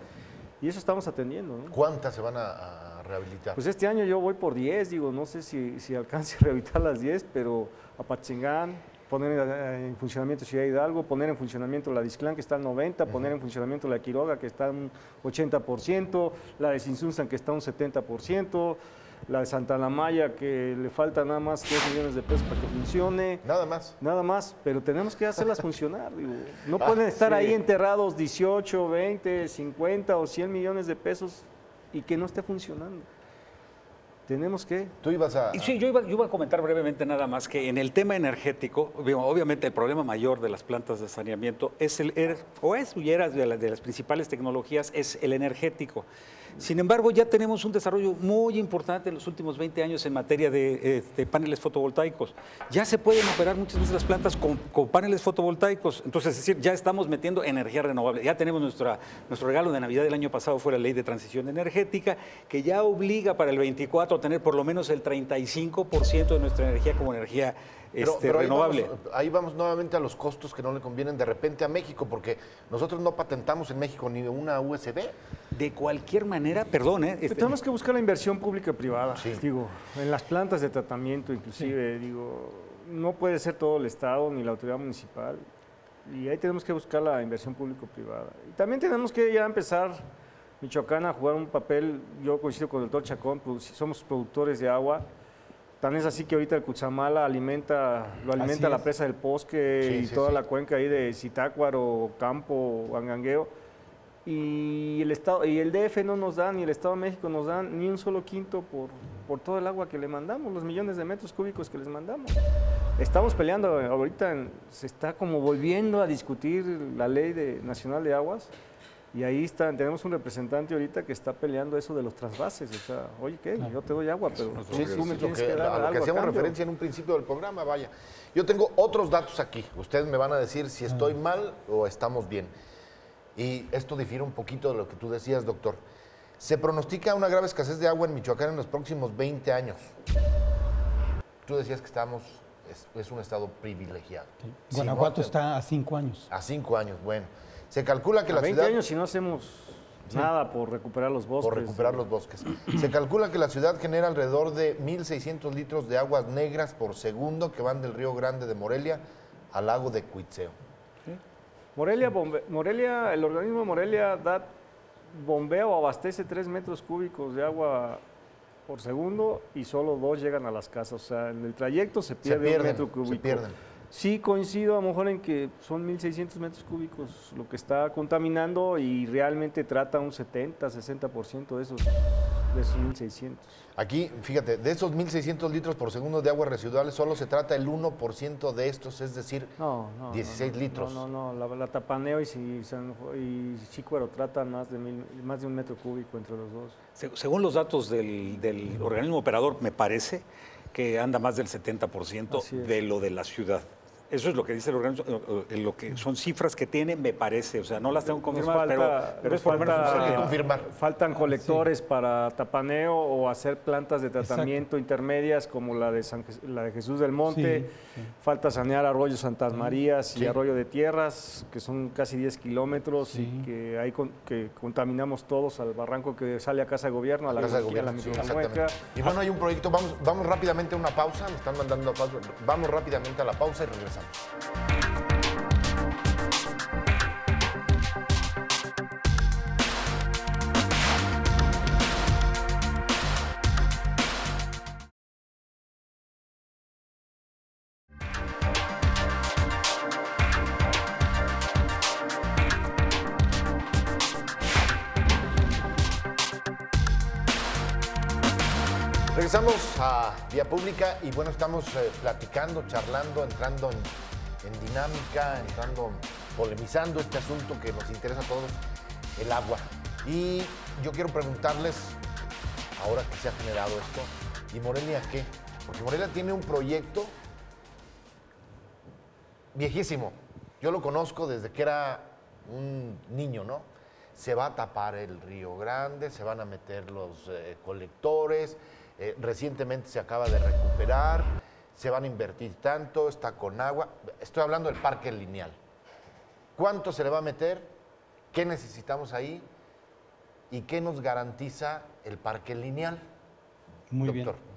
y eso estamos atendiendo, ¿no? ¿Cuántas se van a rehabilitar? Pues este año yo voy por 10, digo, no sé si alcance a rehabilitar las 10, pero Apatzingán, poner en funcionamiento Ciudad Hidalgo, poner en funcionamiento la Dixtlán que está al 90%, poner en funcionamiento la Quiroga que está un 80%, la de Sinsunzan que está un 70%, la de Santa La Maya, que le falta nada más 2 millones de pesos para que funcione. Nada más, pero tenemos que hacerlas funcionar. Digo. No pueden estar ahí enterrados 18, 20, 50 o 100 millones de pesos y que no esté funcionando. Tenemos que... Tú ibas a... Sí, yo iba a comentar brevemente nada más que en el tema energético, obviamente el problema mayor de las plantas de saneamiento es de las principales tecnologías, es el energético. Sin embargo, ya tenemos un desarrollo muy importante en los últimos 20 años en materia de paneles fotovoltaicos. Ya se pueden operar muchas veces las plantas con paneles fotovoltaicos. Entonces, es decir, ya estamos metiendo energía renovable. Ya tenemos nuestro regalo de Navidad del año pasado, fue la Ley de Transición Energética, que ya obliga para el 24 a tener por lo menos el 35% de nuestra energía como energía pero renovable. Ahí vamos nuevamente a los costos que no le convienen de repente a México, porque nosotros no patentamos en México ni una USB. De cualquier manera, perdón. Tenemos que buscar la inversión pública-privada, sí. Digo, en las plantas de tratamiento inclusive, sí. Digo, no puede ser todo el Estado ni la autoridad municipal, y ahí tenemos que buscar la inversión público-privada. Y también tenemos que ya empezar, Michoacán, a jugar un papel. Yo coincido con el doctor Chacón, somos productores de agua. Tan es así que ahorita el Cutzamala lo alimenta la presa del Bosque y toda la cuenca ahí de Zitácuaro, Campo, Huangangueo. Y el Estado y el DF no nos dan, ni el Estado de México nos dan ni un solo quinto por todo el agua que le mandamos, los millones de metros cúbicos que les mandamos. Estamos peleando, ahorita se está como volviendo a discutir la Ley Nacional de Aguas. Y ahí tenemos un representante ahorita que está peleando eso de los trasvases. O sea, oye, ¿qué? Yo te doy agua, pero tú me tienes que dar algo. A lo que hacíamos referencia en un principio del programa, vaya. Yo tengo otros datos aquí. Ustedes me van a decir si estoy mal o estamos bien. Y esto difiere un poquito de lo que tú decías, doctor. Se pronostica una grave escasez de agua en Michoacán en los próximos 20 años. Tú decías que es un estado privilegiado. Sí. Guanajuato está a 5 años. A 5 años, bueno. Se calcula que la 20 ciudad... años si no hacemos nada por recuperar los bosques. Por recuperar los bosques. Se calcula que la ciudad genera alrededor de 1.600 litros de aguas negras por segundo que van del Río Grande de Morelia al lago de Cuitzeo. ¿Sí? Morelia, el organismo Morelia bombea o abastece 3 metros cúbicos de agua por segundo y solo 2 llegan a las casas. O sea, en el trayecto se pierde un metro cúbico. Se pierden. Sí coincido a lo mejor en que son 1.600 metros cúbicos lo que está contaminando y realmente trata un 70-60% de esos 1.600. Aquí, fíjate, de esos 1.600 litros por segundo de aguas residuales solo se trata el 1% de estos, es decir, 16 litros. No, la Tapaneo y Chícuaro tratan más de 1 metro cúbico entre los dos. Según los datos del organismo operador, me parece que anda más del 70% de lo de la ciudad. Eso es lo que dice el organismo, lo que son cifras que tiene, me parece, o sea, no las tengo confirmadas, pero es por lo menos confirmar. Faltan colectores para tapaneo o hacer plantas de tratamiento intermedias como la de Jesús del Monte. Sí. Falta sanear Arroyo Santas Marías y Arroyo de Tierras, que son casi 10 kilómetros y que ahí que contaminamos todos al barranco que sale a Casa de Gobierno, a la Casa de Gobierno. Y bueno, hay un proyecto, vamos rápidamente a una pausa, me están mandando una pausa, vamos rápidamente a la pausa y regresamos. Regresamos a Vía Pública y bueno, estamos platicando, charlando, entrando en dinámica, polemizando este asunto que nos interesa a todos, el agua. Y yo quiero preguntarles, ahora que se ha generado esto, ¿y Morelia qué? Porque Morelia tiene un proyecto viejísimo. Yo lo conozco desde que era un niño, ¿no? Se va a tapar el Río Grande, se van a meter los colectores. Recientemente se acaba de recuperar, se van a invertir tanto, está con agua. Estoy hablando del parque lineal. ¿Cuánto se le va a meter? ¿Qué necesitamos ahí? ¿Y qué nos garantiza el parque lineal? Muy doctor? Bien.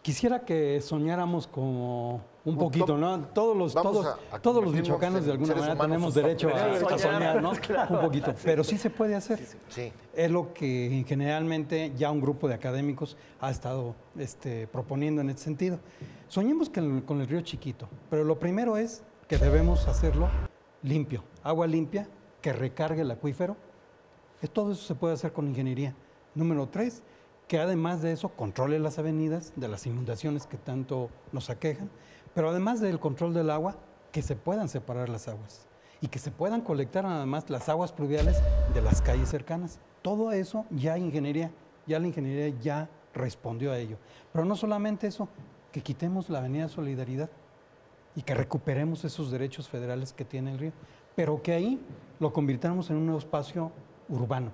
Quisiera que soñáramos como un poquito, ¿no? Todos los convertirnos michoacanos de en alguna seres manera humanos tenemos derecho a soñar. soñar, ¿no? Un poquito, pero sí se puede hacer. Sí. Es lo que generalmente ya un grupo de académicos ha estado proponiendo en este sentido. Soñemos con el río Chiquito, pero lo primero es que debemos hacerlo limpio, agua limpia, que recargue el acuífero. Todo eso se puede hacer con ingeniería. Número 3, que además de eso controle las avenidas de las inundaciones que tanto nos aquejan, pero además del control del agua, que se puedan separar las aguas y que se puedan colectar además las aguas pluviales de las calles cercanas. Todo eso ya la ingeniería ya respondió a ello. Pero no solamente eso, que quitemos la Avenida Solidaridad y que recuperemos esos derechos federales que tiene el río, pero que ahí lo convirtamos en un nuevo espacio urbano.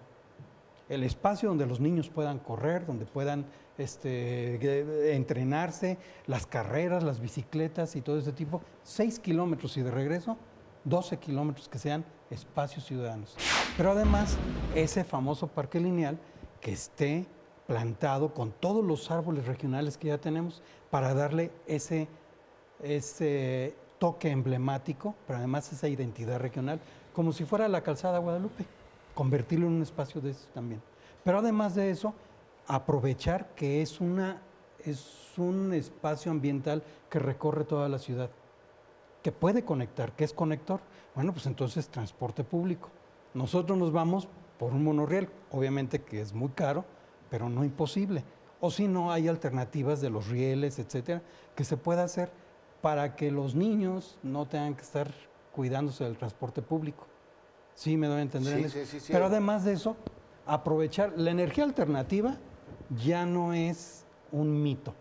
El espacio donde los niños puedan correr, donde puedan entrenarse, las carreras, las bicicletas y todo ese tipo, 6 kilómetros y de regreso, 12 kilómetros que sean espacios ciudadanos. Pero además, ese famoso parque lineal que esté plantado con todos los árboles regionales que ya tenemos para darle ese toque emblemático, pero además esa identidad regional, como si fuera la calzada Guadalupe, convertirlo en un espacio de eso también. Pero además de eso, aprovechar que es un espacio ambiental que recorre toda la ciudad, que puede conectar, que es conector. Bueno, pues entonces transporte público. Nosotros nos vamos por un monorriel, obviamente que es muy caro, pero no imposible. O si no, hay alternativas de los rieles, etcétera, que se pueda hacer para que los niños no tengan que estar cuidándose del transporte público. Sí, me doy a entender en eso. Sí. Pero además de eso, aprovechar la energía alternativa ya no es un mito.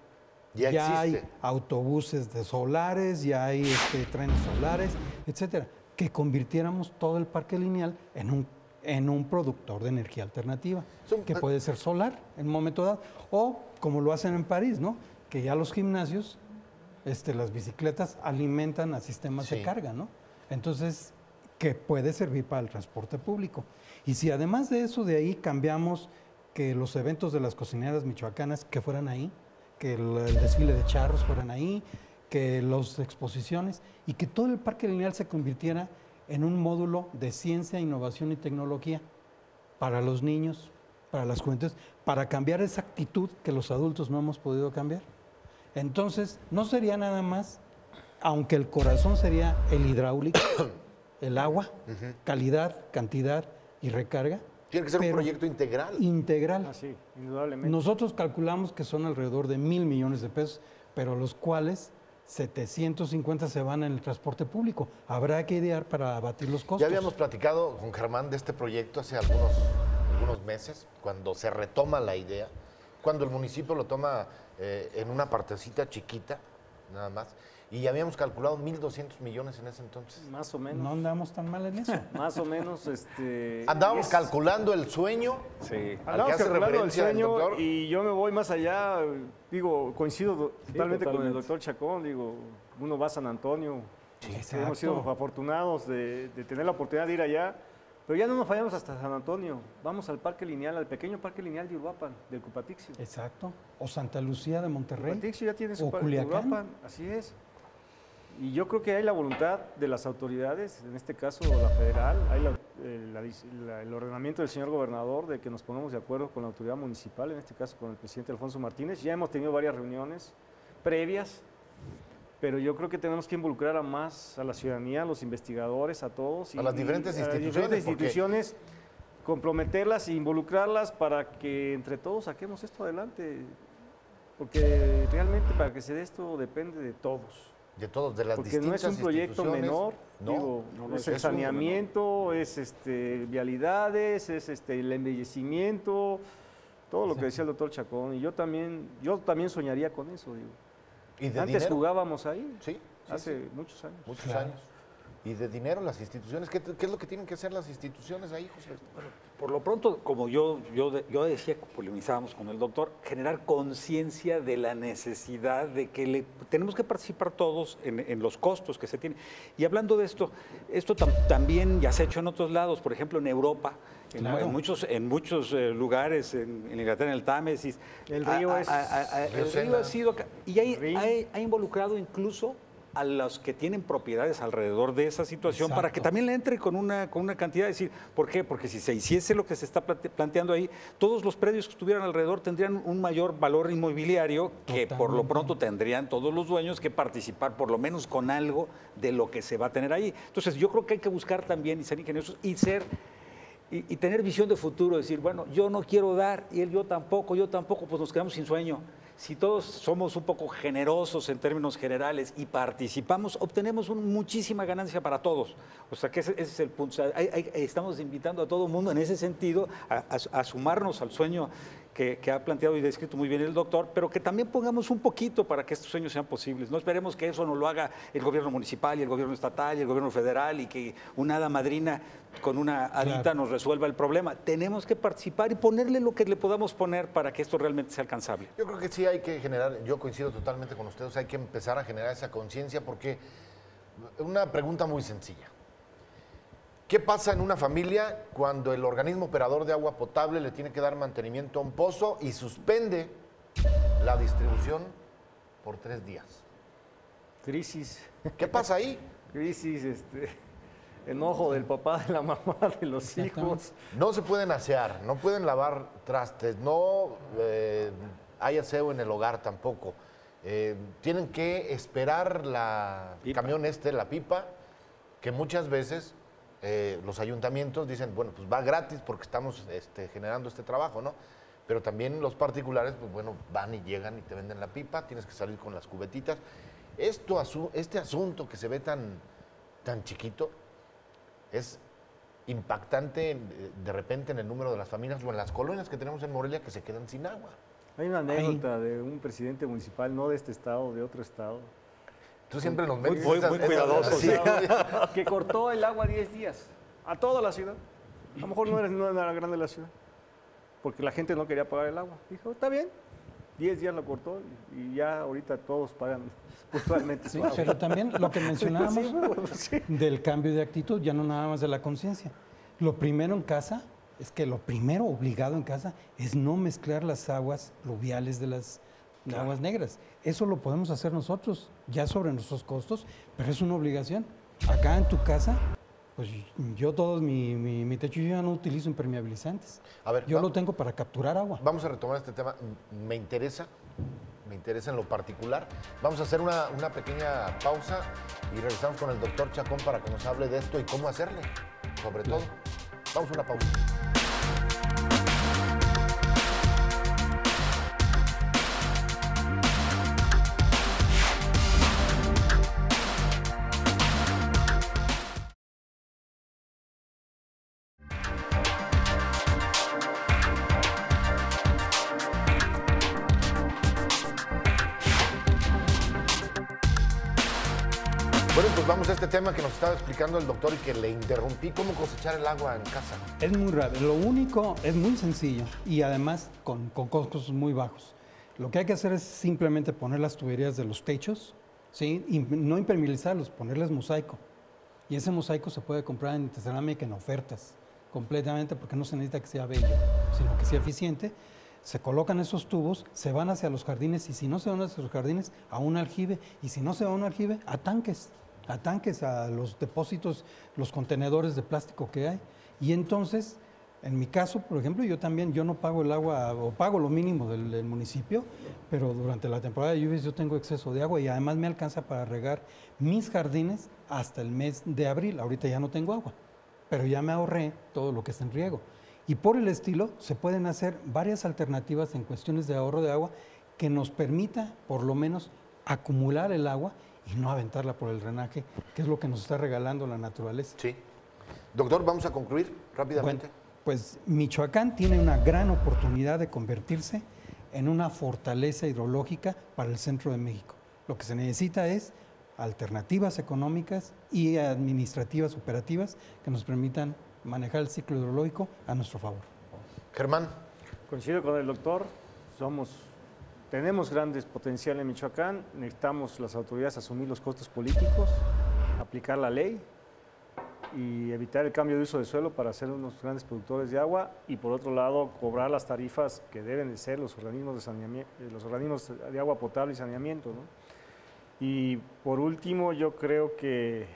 Ya existe. Hay autobuses solares, ya hay trenes solares, etcétera. Que convirtiéramos todo el parque lineal en un productor de energía alternativa, que puede ser solar en un momento dado, o como lo hacen en París, ¿no? Que ya los gimnasios, las bicicletas alimentan a sistemas de carga, ¿no? Entonces, que puede servir para el transporte público. Y si además de eso, de ahí cambiamos que los eventos de las cocineras michoacanas que fueran ahí, que el desfile de charros fueran ahí, que las exposiciones, y que todo el parque lineal se convirtiera en un módulo de ciencia, innovación y tecnología para los niños, para las juventudes, para cambiar esa actitud que los adultos no hemos podido cambiar. Entonces, no sería nada más, aunque el corazón sería el hidráulico, el agua, calidad, cantidad y recarga. Tiene que ser un proyecto integral. Integral. Sí, indudablemente. Nosotros calculamos que son alrededor de 1,000 millones de pesos, pero los cuales 750 se van en el transporte público. Habrá que idear para abatir los costos. Ya habíamos platicado con Germán de este proyecto hace algunos meses, cuando se retoma la idea, cuando el municipio lo toma en una partecita chiquita, nada más, y ya habíamos calculado 1,200 millones en ese entonces. Más o menos. No andamos tan mal en eso. Más o menos. Andábamos calculando el sueño. Sí. Al que hace referencia el doctor. Y yo me voy más allá. Digo, coincido totalmente con el doctor Chacón. Digo, uno va a San Antonio. Hemos sido afortunados de tener la oportunidad de ir allá. Pero ya no nos fallamos hasta San Antonio. Vamos al parque lineal, al pequeño parque lineal de Uruapan, del Cupatixio. Exacto. O Santa Lucía de Monterrey. Cupatixio ya tiene su o parque Culiacán. Uruapan, así es. Y yo creo que hay la voluntad de las autoridades, en este caso la federal, hay el ordenamiento del señor gobernador de que nos pongamos de acuerdo con la autoridad municipal, en este caso con el presidente Alfonso Martínez. Ya hemos tenido varias reuniones previas, pero yo creo que tenemos que involucrar a más a la ciudadanía, a los investigadores, a todos. A las diferentes instituciones, comprometerlas e involucrarlas para que entre todos saquemos esto adelante. Porque realmente para que se dé esto depende de todos. De todos, de las porque no es un proyecto menor, es el saneamiento, es vialidades, es el embellecimiento, todo lo que decía el doctor Chacón. Y yo también soñaría con eso, digo. ¿Y de Antes dinero? jugábamos ahí, hace muchos años. Muchos años. Y de dinero las instituciones, ¿qué es lo que tienen que hacer las instituciones ahí, José? Bueno, por lo pronto, como yo decía, polemizábamos con el doctor, generar conciencia de la necesidad de que tenemos que participar todos en los costos que se tienen. Y hablando de esto también ya se ha hecho en otros lados, por ejemplo en Europa, Claro. En muchos lugares, en Inglaterra, en el Támesis. El río el río ha sido... Y ha involucrado incluso a los que tienen propiedades alrededor de esa situación. Exacto. Para que también le entre con una cantidad, decir, ¿por qué? Porque si se hiciese lo que se está planteando ahí, todos los predios que estuvieran alrededor tendrían un mayor valor inmobiliario que por lo pronto tendrían todos los dueños que participar por lo menos con algo de lo que se va a tener ahí. Entonces yo creo que hay que buscar también y ser ingeniosos y tener visión de futuro, decir, bueno, yo no quiero dar y yo tampoco, pues nos quedamos sin sueño. Si todos somos un poco generosos en términos generales y participamos, obtenemos muchísima ganancia para todos. O sea que ese es el punto. O sea, estamos invitando a todo el mundo en ese sentido a sumarnos al sueño que ha planteado y descrito muy bien el doctor, pero que también pongamos un poquito para que estos sueños sean posibles. No esperemos que eso nos lo haga el gobierno municipal y el gobierno estatal y el gobierno federal y que una hada madrina con una hadita nos resuelva el problema. Tenemos que participar y ponerle lo que le podamos poner para que esto realmente sea alcanzable. Yo creo que sí hay que generar, yo coincido totalmente con ustedes, hay que empezar a generar esa conciencia porque una pregunta muy sencilla. ¿Qué pasa en una familia cuando el organismo operador de agua potable le tiene que dar mantenimiento a un pozo y suspende la distribución por 3 días? Crisis. ¿Qué pasa ahí? Crisis, enojo del papá, de la mamá, de los hijos. No se pueden asear, no pueden lavar trastes, no hay aseo en el hogar tampoco. Tienen que esperar el camión la pipa, que muchas veces los ayuntamientos dicen, bueno, pues va gratis porque estamos generando este trabajo, ¿no? Pero también los particulares, pues bueno, van y llegan y te venden la pipa, tienes que salir con las cubetitas. Este asunto que se ve tan chiquito es impactante de repente en el número de las familias o en las colonias que tenemos en Morelia que se quedan sin agua. Hay una anécdota de un presidente municipal, no de este estado, de otro estado. Tú siempre nos metes muy cuidadoso. Sí. Que cortó el agua 10 días a toda la ciudad. A lo mejor no era grande la ciudad, porque la gente no quería pagar el agua. Dijo, está bien, 10 días lo cortó y ya ahorita todos pagan puntualmente. Sí, pero también lo que mencionábamos del cambio de actitud, ya no nada más de la conciencia. Lo primero en casa es que lo primero obligado en casa es no mezclar las aguas pluviales de las aguas negras. Eso lo podemos hacer nosotros, ya sobre nuestros costos, pero es una obligación. Acá en tu casa, pues yo mi techo yo ya no utilizo impermeabilizantes. A ver, yo lo tengo para capturar agua. Vamos a retomar este tema. Me interesa en lo particular. Vamos a hacer una pequeña pausa y regresamos con el doctor Chacón para que nos hable de esto y cómo hacerle, sobre todo. Vamos a una pausa. Bueno, pues vamos a este tema que nos estaba explicando el doctor y que le interrumpí, cómo cosechar el agua en casa. Es muy rápido, lo único es muy sencillo y además con costos muy bajos. Lo que hay que hacer es simplemente poner las tuberías de los techos, ¿sí? Y no impermeabilizarlos, ponerles mosaico. Y ese mosaico se puede comprar en cerámica en ofertas, completamente, porque no se necesita que sea bello, sino que sea eficiente. Se colocan esos tubos, se van hacia los jardines y si no se van hacia los jardines, a un aljibe. Y si no se va a un aljibe, a tanques, a los depósitos, los contenedores de plástico que hay. Y entonces, en mi caso, por ejemplo, yo no pago el agua, o pago lo mínimo del municipio, pero durante la temporada de lluvias yo tengo exceso de agua y además me alcanza para regar mis jardines hasta el mes de abril. Ahorita ya no tengo agua, pero ya me ahorré todo lo que es en riego. Y por el estilo, se pueden hacer varias alternativas en cuestiones de ahorro de agua que nos permita, por lo menos, acumular el agua y no aventarla por el drenaje, que es lo que nos está regalando la naturaleza. Sí. Doctor, vamos a concluir rápidamente. Bueno, pues Michoacán tiene una gran oportunidad de convertirse en una fortaleza hidrológica para el centro de México. Lo que se necesita es alternativas económicas y administrativas operativas que nos permitan manejar el ciclo hidrológico a nuestro favor. Germán. Coincido con el doctor, tenemos grandes potencial en Michoacán, necesitamos las autoridades asumir los costos políticos, aplicar la ley y evitar el cambio de uso de suelo para ser unos grandes productores de agua, y por otro lado cobrar las tarifas que deben de ser los organismos de saneamiento, los organismos de agua potable y saneamiento, ¿no? Y por último, yo creo que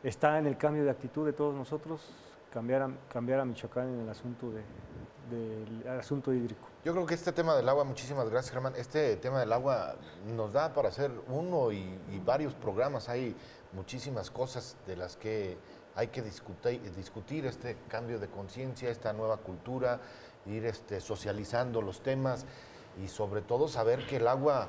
está en el cambio de actitud de todos nosotros, cambiar a Michoacán en el asunto del asunto hídrico. Yo creo que este tema del agua, muchísimas gracias, Germán, este tema del agua nos da para hacer uno y varios programas. Hay muchísimas cosas de las que hay que discutir este cambio de conciencia, esta nueva cultura, ir socializando los temas y sobre todo saber que el agua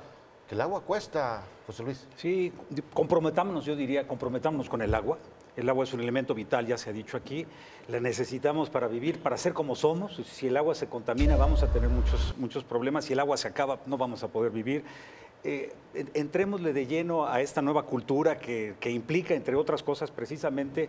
cuesta, José Luis. Sí, comprometámonos, yo diría, comprometámonos con el agua. El agua es un elemento vital, ya se ha dicho aquí. La necesitamos para vivir, para ser como somos. Si el agua se contamina, vamos a tener muchos problemas. Si el agua se acaba, no vamos a poder vivir. Entrémosle de lleno a esta nueva cultura que implica, entre otras cosas, precisamente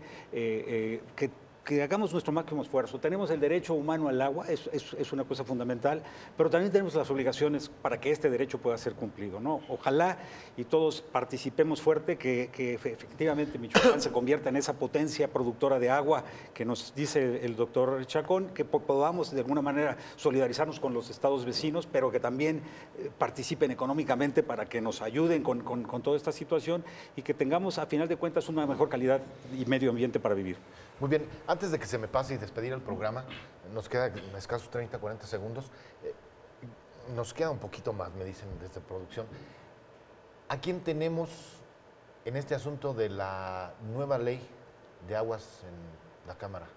que hagamos nuestro máximo esfuerzo. Tenemos el derecho humano al agua, es una cosa fundamental, pero también tenemos las obligaciones para que este derecho pueda ser cumplido, ¿no? Ojalá y todos participemos fuerte, que efectivamente Michoacán se convierta en esa potencia productora de agua que nos dice el doctor Chacón, que podamos de alguna manera solidarizarnos con los estados vecinos, pero que también participen económicamente para que nos ayuden con toda esta situación y que tengamos, a final de cuentas, una mejor calidad y medio ambiente para vivir. Muy bien, antes de que se me pase y despedir el programa, nos queda escasos 30, 40 segundos. Nos queda un poquito más, me dicen desde producción. ¿A quién tenemos en este asunto de la nueva ley de aguas en la Cámara,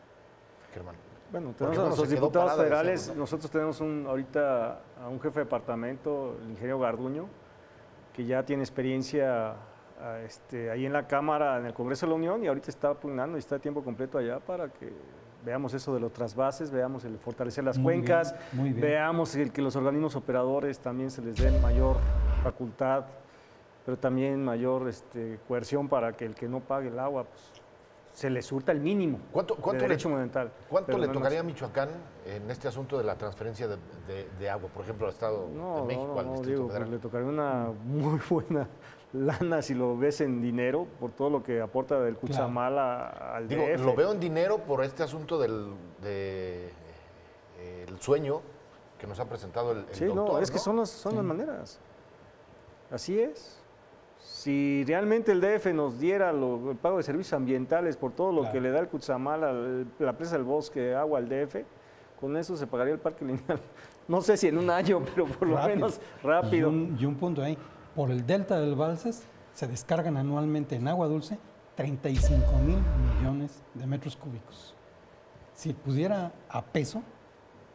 Germán? Bueno, tenemos a nuestros diputados federales, decíamos, ¿no? Nosotros tenemos ahorita a un jefe de departamento, el ingeniero Garduño, que ya tiene experiencia ahí en la Cámara, en el Congreso de la Unión, y ahorita está pugnando y está a tiempo completo allá para que veamos eso de los trasvases, veamos el fortalecer las cuencas, veamos que los organismos operadores también se les den mayor facultad, pero también mayor coerción para que el que no pague el agua, pues, se le surta el mínimo de derecho monumental. ¿Cuánto le tocaría a Michoacán en este asunto de la transferencia de agua, por ejemplo, al Estado de México, al Distrito Federal? Pues le tocaría una muy buena lana si lo ves en dinero, por todo lo que aporta del Cuchamal al DF. Lo veo en dinero por este asunto el sueño que nos ha presentado el doctor. No, es que son las maneras. Así es. Si realmente el DF nos diera el pago de servicios ambientales por todo lo que le da el Cuchamal, la presa del Bosque, agua al DF, con eso se pagaría el parque lineal. No sé si en un año, pero por lo menos rápido. Y un punto ahí. Por el delta del Balsas se descargan anualmente en agua dulce 35,000 millones de metros cúbicos. Si pudiera a peso,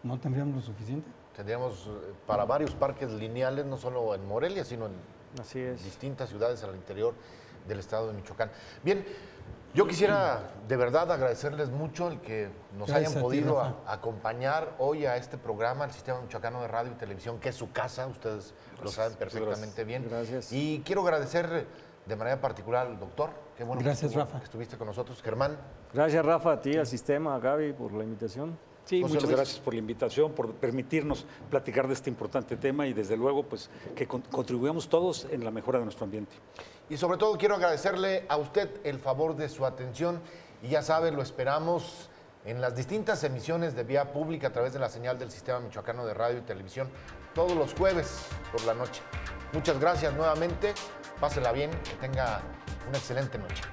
¿no tendríamos lo suficiente? Tendríamos para varios parques lineales, no solo en Morelia, sino en distintas ciudades al interior del estado de Michoacán. Bien, yo quisiera de verdad agradecerles mucho el que nos hayan podido acompañar hoy a este programa, el Sistema Michoacano de Radio y Televisión, que es su casa, ustedes lo saben perfectamente bien. Gracias. Y quiero agradecer de manera particular al doctor. Qué bueno Rafa. que estuviste con nosotros. Germán. Gracias, Rafa, a ti, al sistema, a Gaby, por la invitación. Sí, muchas gracias por la invitación, por permitirnos platicar de este importante tema y desde luego pues que contribuyamos todos en la mejora de nuestro ambiente. Y sobre todo quiero agradecerle a usted el favor de su atención y ya sabe, lo esperamos en las distintas emisiones de vía pública a través de la señal del Sistema Michoacano de Radio y Televisión todos los jueves por la noche. Muchas gracias nuevamente, pásela bien, que tenga una excelente noche.